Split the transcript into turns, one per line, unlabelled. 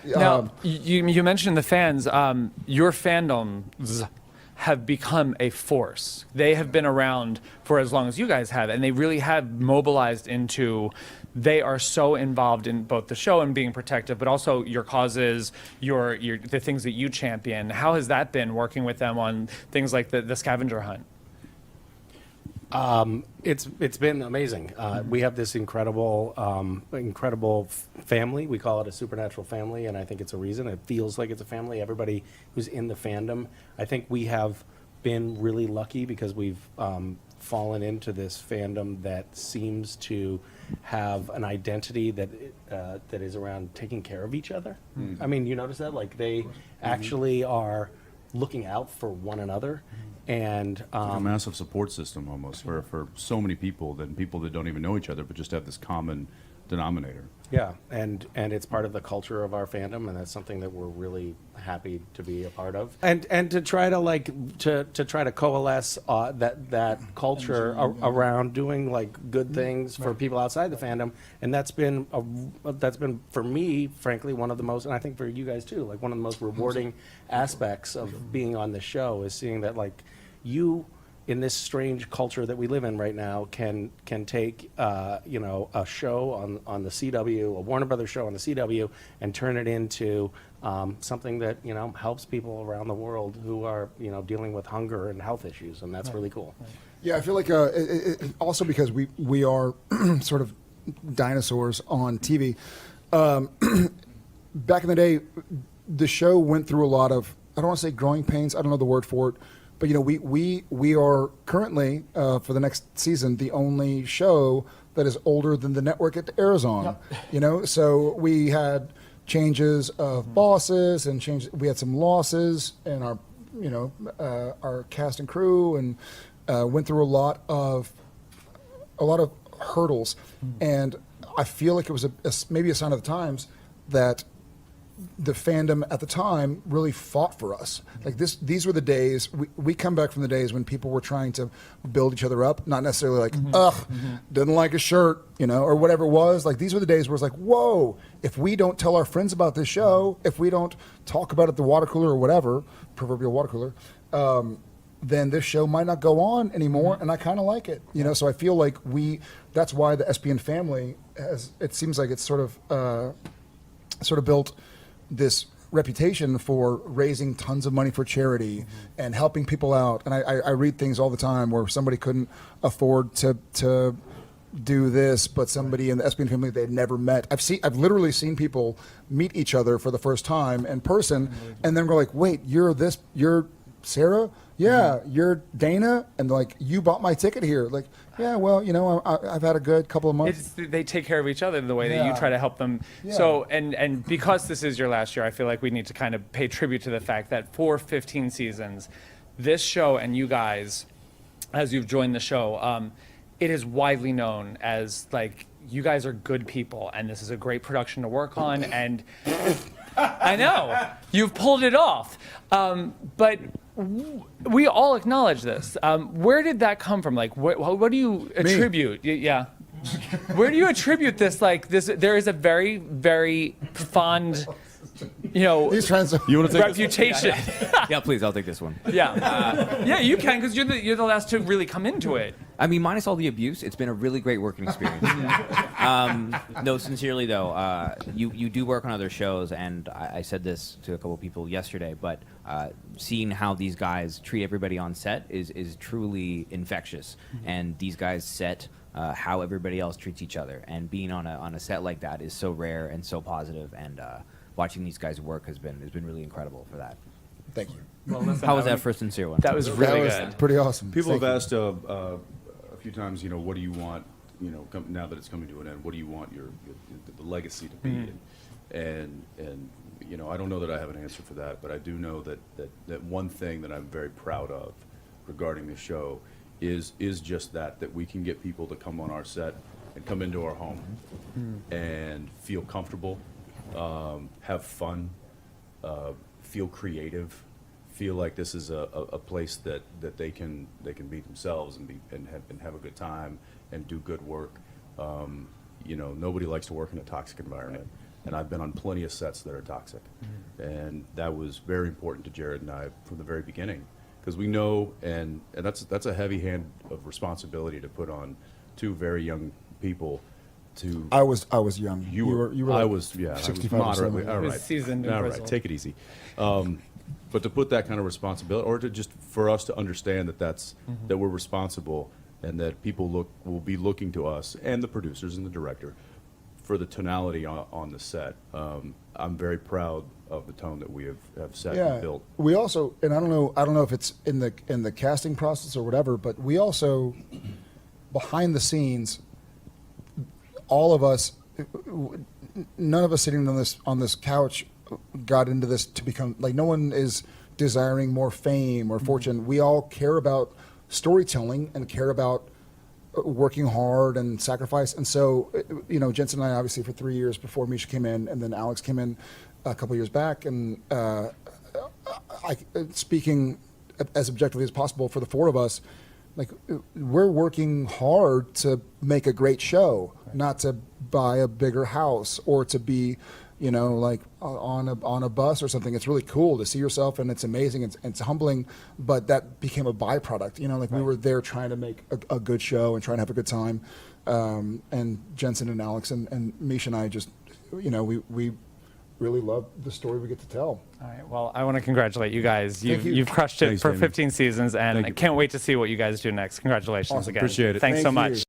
Now, you mentioned the fans. Your fandoms have become a force. They have been around for as long as you guys have, and they really have mobilized into. They are so involved in both the show and being protective, but also your causes, the things that you champion. How has that been working with them on things like the scavenger hunt?
It's been amazing. We have this incredible family. We call it a supernatural family, and I think it's a reason. It feels like it's a family. Everybody who's in the fandom, I think we have been really lucky because we've fallen into this fandom that seems to have an identity that is around taking care of each other. I mean, you notice that? Like, they actually are looking out for one another. And
like a massive support system almost for so many people that don't even know each other, but just have this common denominator.
Yeah, and it's part of the culture of our fandom, and that's something that we're really happy to be a part of. And to try to try to coalesce that culture around doing like good things for people outside the fandom, and that's been for me, frankly, one of the most, and I think for you guys too, like one of the most rewarding aspects of being on the show is seeing that like you, in this strange culture that we live in right now, can take a show on the CW, a Warner Brothers show on the CW, and turn it into something that helps people around the world who are dealing with hunger and health issues, and that's really cool.
Yeah, I feel like also because we are sort of dinosaurs on TV. Back in the day, the show went through a lot of, I don't want to say growing pains, I don't know the word for it, but we are currently for the next season the only show that is older than the network it airs on. Yep. So we had changes of bosses and we had some losses in our cast and crew, and went through a lot of hurdles. And I feel like it was maybe a sign of the times that the fandom at the time really fought for us. Like these were the days, we come back from the days when people were trying to build each other up, not necessarily like, didn't like a shirt, or whatever it was. Like these were the days where it's like, whoa, if we don't tell our friends about this show, if we don't talk about it at the water cooler or whatever, proverbial water cooler, then this show might not go on anymore, and I kind of like it. So I feel like that's why the SPN family it seems like it's sort of built this reputation for raising tons of money for charity and helping people out. And I read things all the time where somebody couldn't afford to do this, but somebody in the SPN family they'd never met. I've literally seen people meet each other for the first time in person, and then we're like, wait, you're Sarah? Yeah, you're Dana, and like you bought my ticket here. Like, yeah, well, I've had a good couple of months.
They take care of each other the way that you try to help them.
Yeah.
So, and because this is your last year, I feel like we need to kind of pay tribute to the fact that for 15 seasons, this show and you guys, as you've joined the show, it is widely known as like you guys are good people, and this is a great production to work on. And I know you've pulled it off, but we all acknowledge this. Where did that come from? Like, what do you attribute? Yeah. Where do you attribute this? Like this, there is a very, very fond,
He's trying to.
You want to take
reputation.
Yeah, please, I'll take this one.
Yeah. Yeah, you can, because you're the last to really come into it.
I mean, minus all the abuse, it's been a really great working experience. No, sincerely though, you do work on other shows, and I said this to a couple people yesterday, but seeing how these guys treat everybody on set is truly infectious. And these guys set how everybody else treats each other, and being on a set like that is so rare and so positive. And watching these guys work has been really incredible for that.
Thank you.
Well, listen,
How was that for a sincere one?
That was really
That was
good.
pretty awesome.
People
Thank
have
you.
asked a few times, what do you want, now that it's coming to an end, what do you want the legacy to be? And I don't know that I have an answer for that, but I do know that one thing that I'm very proud of regarding the show is just that we can get people to come on our set and come into our home and feel comfortable, have fun, feel creative, feel like this is a place that they can be themselves and have a good time and do good work. Nobody likes to work in a toxic environment, and I've been on plenty of sets that are toxic. And that was very important to Jared and I from the very beginning, because we know, and that's a heavy hand of responsibility to put on two very young people.
I was young.
You were
like
I was
65 or
moderately.
70.
All
He was
right,
seasoned and
all right,
grizzled.
take it easy. But to put that kind of responsibility, or to just for us to understand that that we're responsible, and that people will be looking to us and the producers and the director for the tonality on the set. I'm very proud of the tone that we have set and built.
We also, and I don't know if it's in the casting process or whatever, but we also, behind the scenes, all of us, none of us sitting on this couch got into this to become, like, no one is desiring more fame or fortune. We all care about storytelling and care about working hard and sacrifice. And so, Jensen and I, obviously, for 3 years before Misha came in, and then Alex came in a couple years back, and speaking as objectively as possible for the four of us, like, we're working hard to make a great show, not to buy a bigger house or to be, like on a bus or something. It's really cool to see yourself, and it's amazing. It's humbling, but that became a byproduct. We were there trying to make a good show and trying to have a good time. And Jensen and Alex and Misha and I just, we really love the story we get to tell.
All right. Well, I want to congratulate you guys.
Thank you.
You've crushed it
Thanks,
for
Damon.
15 seasons, and
Thank
I
you.
can't wait to see what you guys do next. Congratulations
Awesome.
again.
Appreciate it.
Thanks so
Thank
much.
you.